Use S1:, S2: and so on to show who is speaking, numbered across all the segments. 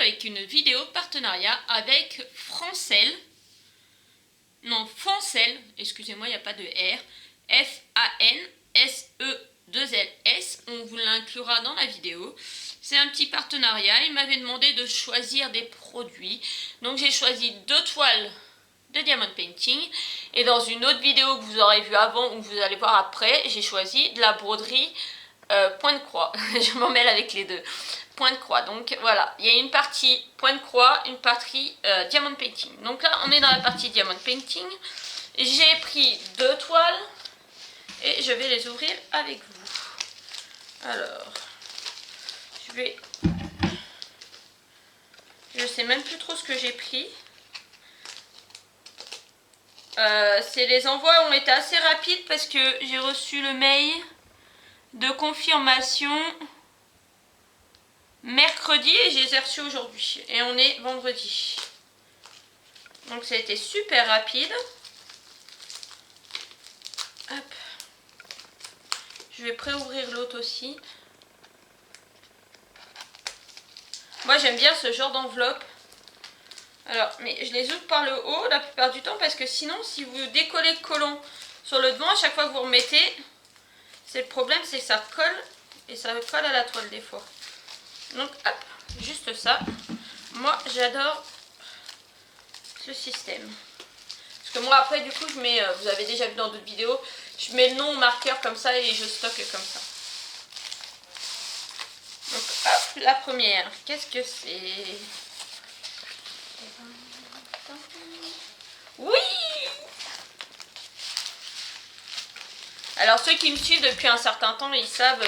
S1: avec une vidéo partenariat avec Francel. Non, Fancel, excusez-moi, il n'y a pas de R. F-A-N-S-E-2-L-S. On vous l'inclura dans la vidéo. C'est un petit partenariat. Il m'avait demandé de choisir des produits. Donc j'ai choisi 2 toiles de diamond painting. Et dans une autre vidéo que vous aurez vue avant ou que vous allez voir après, j'ai choisi de la broderie point de croix. Je m'en mêle avec les deux. Point de croix. Donc voilà, il y a une partie point de croix, une partie diamond painting. Donc là, on est dans la partie diamond painting. J'ai pris 2 toiles et je vais les ouvrir avec vous. Alors, je sais même plus trop ce que j'ai pris. Les envois ont été assez rapides parce que j'ai reçu le mail de confirmation mercredi et je les ai reçus aujourd'hui. Et on est vendredi. Donc ça a été super rapide. Hop. Je vais préouvrir l'autre aussi. Moi j'aime bien ce genre d'enveloppe. Alors, mais je les ouvre par le haut la plupart du temps parce que sinon, si vous décollez le collant sur le devant, à chaque fois que vous remettez, c'est le problème, c'est que ça colle et ça colle à la toile des fois. Donc, hop, juste ça. Moi, j'adore ce système. Parce que moi, après, du coup, je mets, vous avez déjà vu dans d'autres vidéos, je mets le nom au marqueur comme ça et je stocke comme ça. Donc, hop, la première, qu'est-ce que c'est ? Oui! Alors ceux qui me suivent depuis un certain temps, ils savent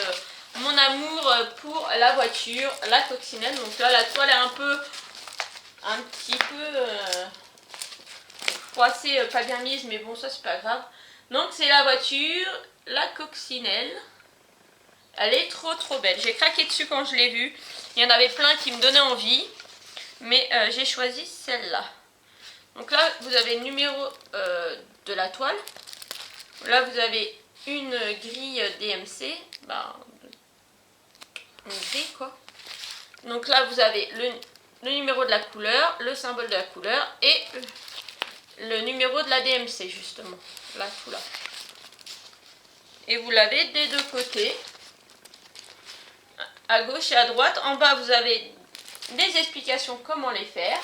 S1: mon amour pour la voiture, la coccinelle. Donc là la toile est un petit peu froissée, pas bien mise, mais bon ça c'est pas grave. Donc c'est la voiture, la coccinelle. Elle est trop belle. J'ai craqué dessus quand je l'ai vue. Il y en avait plein qui me donnaient envie. Mais j'ai choisi celle-là. Donc là, vous avez le numéro de la toile. Là, vous avez une grille DMC. Une D, quoi. Donc là, vous avez le numéro de la couleur, le symbole de la couleur et le numéro de la DMC, justement. Là, tout là. Et vous l'avez des deux côtés. À gauche et à droite. En bas, vous avez des explications comment les faire.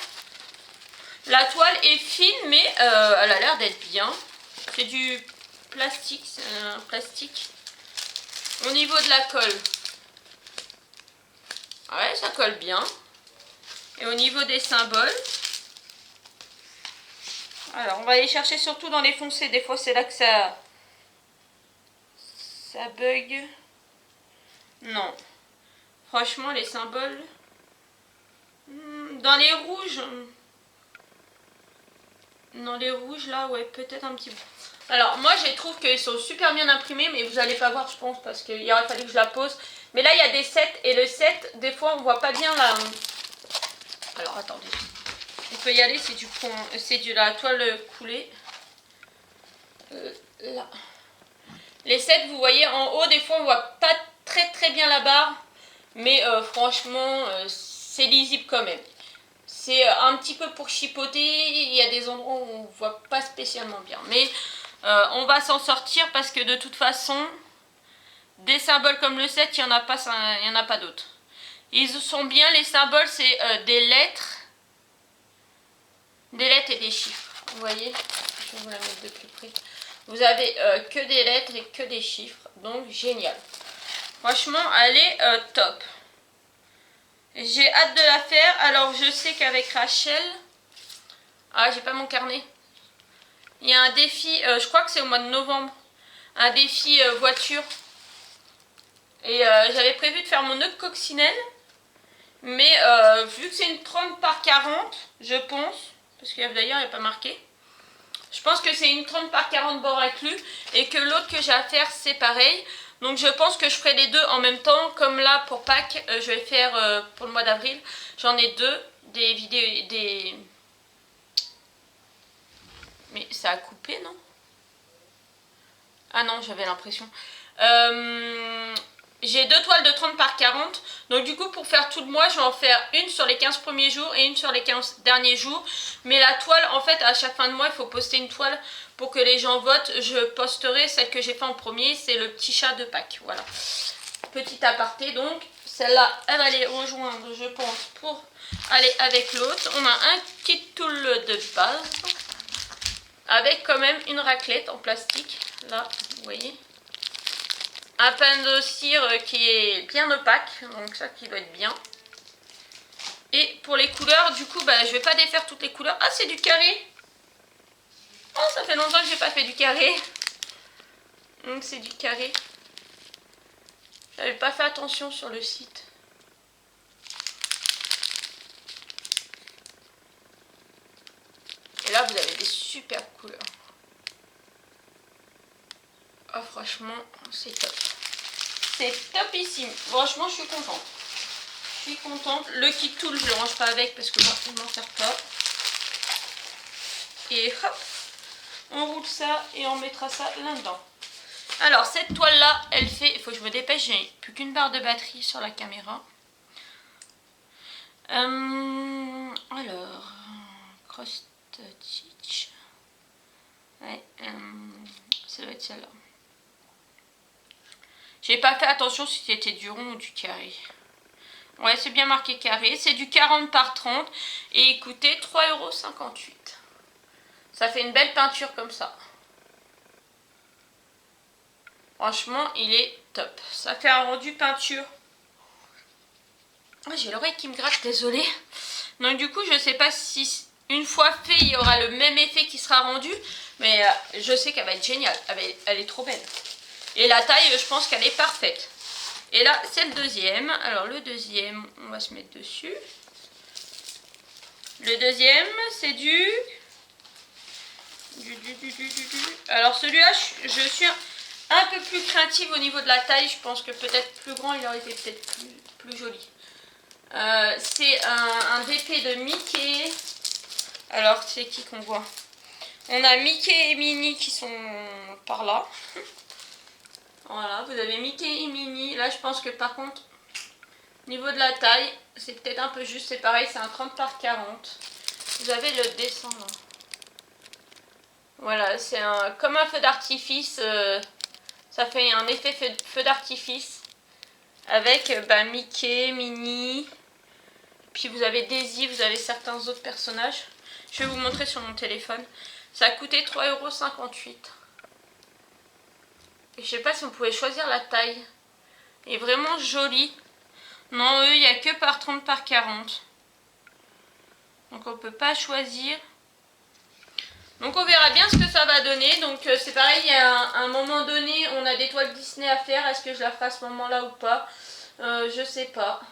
S1: La toile est fine, mais elle a l'air d'être bien. C'est du plastique, c'est un plastique. Au niveau de la colle, ouais, ça colle bien. Et au niveau des symboles, alors on va aller chercher surtout dans les foncés. Des fois, c'est là que ça bug. Non. Franchement, les symboles, dans les rouges... Dans les rouges là, ouais, peut-être un petit peu. Alors moi je trouve qu'ils sont super bien imprimés, mais vous n'allez pas voir je pense parce qu'il aurait fallu que je la pose. Mais là il y a des sets et le set, des fois on voit pas bien la... Alors attendez, on peut y aller, c'est de la toile coulée. Là. Les sets vous voyez en haut, des fois on voit pas très bien la barre, mais franchement c'est lisible quand même. C'est un petit peu pour chipoter, il y a des endroits où on ne voit pas spécialement bien. Mais on va s'en sortir parce que de toute façon, des symboles comme le 7, il n'y en a pas d'autres. Ils sont bien, les symboles, c'est des lettres et des chiffres. Vous voyez, je vais vous la mettre de plus près. Vous avez que des lettres et que des chiffres, donc génial. Franchement, elle est top. J'ai hâte de la faire. Alors je sais qu'avec Rachel... Ah, j'ai pas mon carnet. Il y a un défi, je crois que c'est au mois de novembre. Un défi voiture. Et j'avais prévu de faire mon nœud de coccinelle. Mais vu que c'est une 30 par 40, je pense. Parce que d'ailleurs, il n'y a pas marqué. Je pense que c'est une 30 par 40 bord inclus. Et que l'autre que j'ai à faire, c'est pareil. Donc je pense que je ferai les deux en même temps. Comme là pour Pâques, je vais faire pour le mois d'avril. J'en ai deux. Des vidéos. Mais ça a coupé, non? Ah non, j'avais l'impression. j'ai 2 toiles de 30 par 40. Donc du coup pour faire tout le mois je vais en faire une sur les 15 premiers jours et une sur les 15 derniers jours. Mais la toile en fait à chaque fin de mois il faut poster une toile pour que les gens votent. Je posterai celle que j'ai fait en premier, c'est le petit chat de Pâques. Voilà. Petit aparté donc. Celle-là elle va les rejoindre je pense pour aller avec l'autre. On a un petit tool de base. Avec quand même une raclette en plastique. Là vous voyez. Un pain de cire qui est bien opaque, donc ça qui doit être bien. Et pour les couleurs, du coup, bah, je vais pas défaire toutes les couleurs. Ah, c'est du carré. Oh, ça fait longtemps que j'ai pas fait du carré. Donc c'est du carré. J'avais pas fait attention sur le site. Et là, vous avez des superbes couleurs. Oh, franchement, c'est top. C'est topissime. Franchement, je suis contente. Je suis contente. Le kit tool, je le range pas avec parce que moi, je m'en sers pas. Et hop, on roule ça et on mettra ça là-dedans. Alors, cette toile-là, elle fait... Il faut que je me dépêche, j'ai plus qu'une barre de batterie sur la caméra. Alors, cross stitch. Ouais, ça doit être celle-là. J'ai pas fait attention si c'était du rond ou du carré. Ouais, c'est bien marqué carré. C'est du 40 par 30. Et il coûtait 3,58 €. Ça fait une belle peinture comme ça. Franchement, il est top. Ça fait un rendu peinture. Oh, j'ai l'oreille qui me gratte, désolée. Donc du coup, je sais pas si une fois fait, il y aura le même effet qui sera rendu. Mais je sais qu'elle va être géniale. Elle est trop belle. Et la taille, je pense qu'elle est parfaite. Et là, c'est le deuxième. Alors, le deuxième, on va se mettre dessus. Le deuxième, c'est du... Alors, celui-là, je suis un peu plus craintive au niveau de la taille. Je pense que peut-être plus grand, il aurait été peut-être plus joli. C'est un DP de Mickey. Alors, c'est qui qu'on voit? On a Mickey et Minnie qui sont par là. Voilà, vous avez Mickey et Minnie. Là, je pense que par contre, au niveau de la taille, c'est peut-être un peu juste. C'est pareil, c'est un 30 par 40. Vous avez le dessin là. Voilà, c'est comme un feu d'artifice. Ça fait un effet feu d'artifice. Avec Mickey, Minnie. Puis vous avez Daisy, vous avez certains autres personnages. Je vais vous montrer sur mon téléphone. Ça a coûté 3,58 €. Et je sais pas si on pouvait choisir la taille. Il est vraiment joli. Non, eux, il n'y a que par 30 par 40. Donc on peut pas choisir. Donc on verra bien ce que ça va donner. Donc c'est pareil, il y a un moment donné, on a des toiles Disney à faire. Est-ce que je la ferai à ce moment-là ou pas? Je sais pas.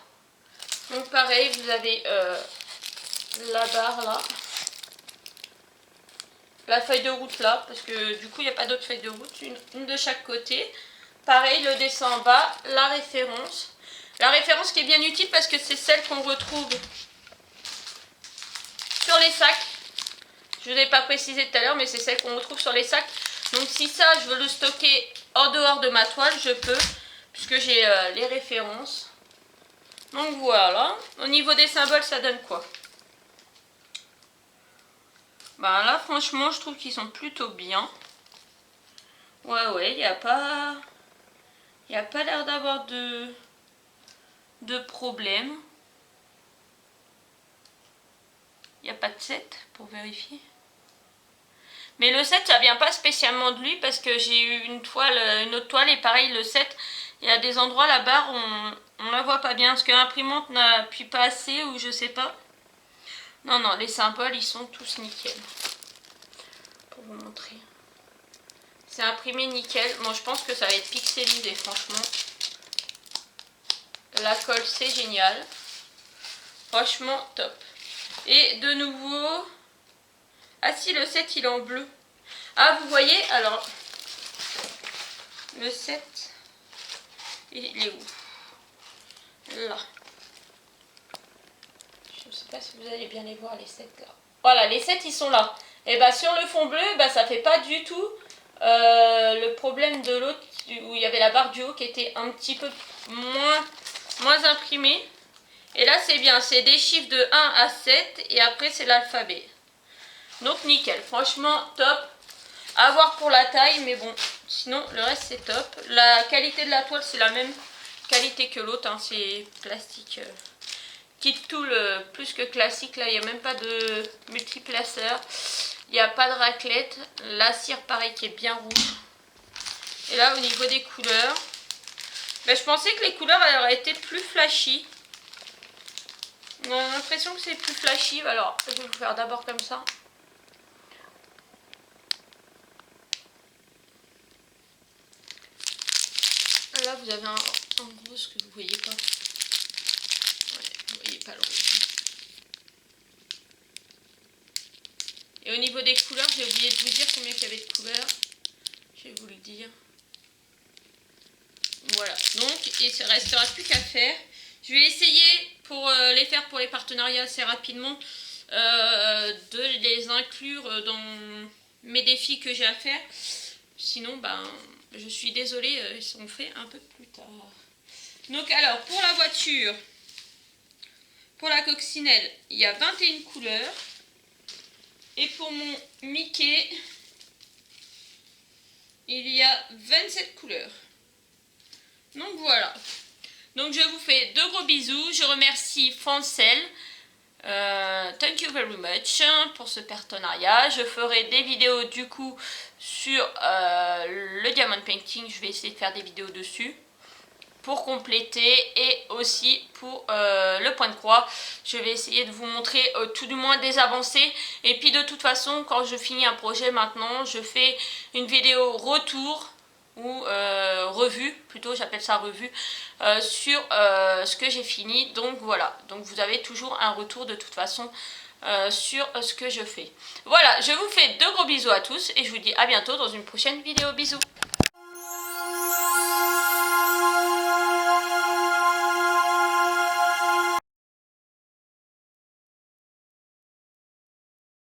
S1: Donc pareil, vous avez la barre là. La feuille de route là, parce que du coup il n'y a pas d'autre feuille de route, une de chaque côté. Pareil, le dessin en bas, la référence. La référence qui est bien utile parce que c'est celle qu'on retrouve sur les sacs. Je ne vous ai pas précisé tout à l'heure, mais c'est celle qu'on retrouve sur les sacs. Donc si ça, je veux le stocker en dehors de ma toile, je peux, puisque j'ai les références. Donc voilà, au niveau des symboles, ça donne quoi? Bah là, franchement, je trouve qu'ils sont plutôt bien. Ouais, il n'y a pas... Il n'y a pas l'air d'avoir de problème. Il n'y a pas de 7 pour vérifier. Mais le 7, ça vient pas spécialement de lui parce que j'ai eu une autre toile et pareil, le 7, il y a des endroits, la barre, on la voit pas bien parce que l'imprimante n'appuie pas assez ou je sais pas. Non, les symboles, ils sont tous nickel. Pour vous montrer. C'est imprimé nickel. Bon, je pense que ça va être pixelisé, franchement. La colle, c'est génial. Franchement, top. Et de nouveau... Ah si, le 7, il est en bleu. Ah, vous voyez, alors... Le 7... Il est où? Là. Je ne sais pas si vous allez bien les voir, les 7 là. Voilà, les 7, ils sont là. Et bah sur le fond bleu, bah, ça fait pas du tout le problème de l'autre où il y avait la barre du haut qui était un petit peu moins imprimé. Et là c'est bien, c'est des chiffres de 1 à 7 et après c'est l'alphabet. Donc nickel, franchement top. À voir pour la taille, mais bon, sinon le reste c'est top. La qualité de la toile c'est la même qualité que l'autre, hein, c'est plastique kit tool plus que classique. Là il n'y a même pas de multiplaceur, il n'y a pas de raclette. La cire pareil qui est bien rouge. Et là au niveau des couleurs, ben, je pensais que les couleurs elles auraient été plus flashy. On a l'impression que c'est plus flashy, alors je vais vous faire d'abord comme ça. Là vous avez un rose que vous voyez pas. Ouais, vous voyez pas le rose. Et au niveau des couleurs, j'ai oublié de vous dire combien il y avait de couleurs. Je vais vous le dire. Voilà, donc il ne restera plus qu'à faire. Je vais essayer pour les faire pour les partenariats assez rapidement, de les inclure dans mes défis que j'ai à faire. Sinon, ben, je suis désolée, ils sont faits un peu plus tard. Donc alors, pour la voiture, pour la coccinelle, il y a 21 couleurs. Et pour mon Mickey, il y a 27 couleurs. Donc voilà. Donc je vous fais de gros bisous. Je remercie Fancel. Thank you very much pour ce partenariat. Je ferai des vidéos du coup sur le diamond painting. Je vais essayer de faire des vidéos dessus pour compléter, et aussi pour le point de croix. Je vais essayer de vous montrer tout du moins des avancées. Et puis de toute façon, quand je finis un projet maintenant, je fais une vidéo retour ou revue, plutôt j'appelle ça revue, sur ce que j'ai fini. Donc voilà, donc vous avez toujours un retour de toute façon sur ce que je fais. Voilà, je vous fais de gros bisous à tous et je vous dis à bientôt dans une prochaine vidéo. Bisous.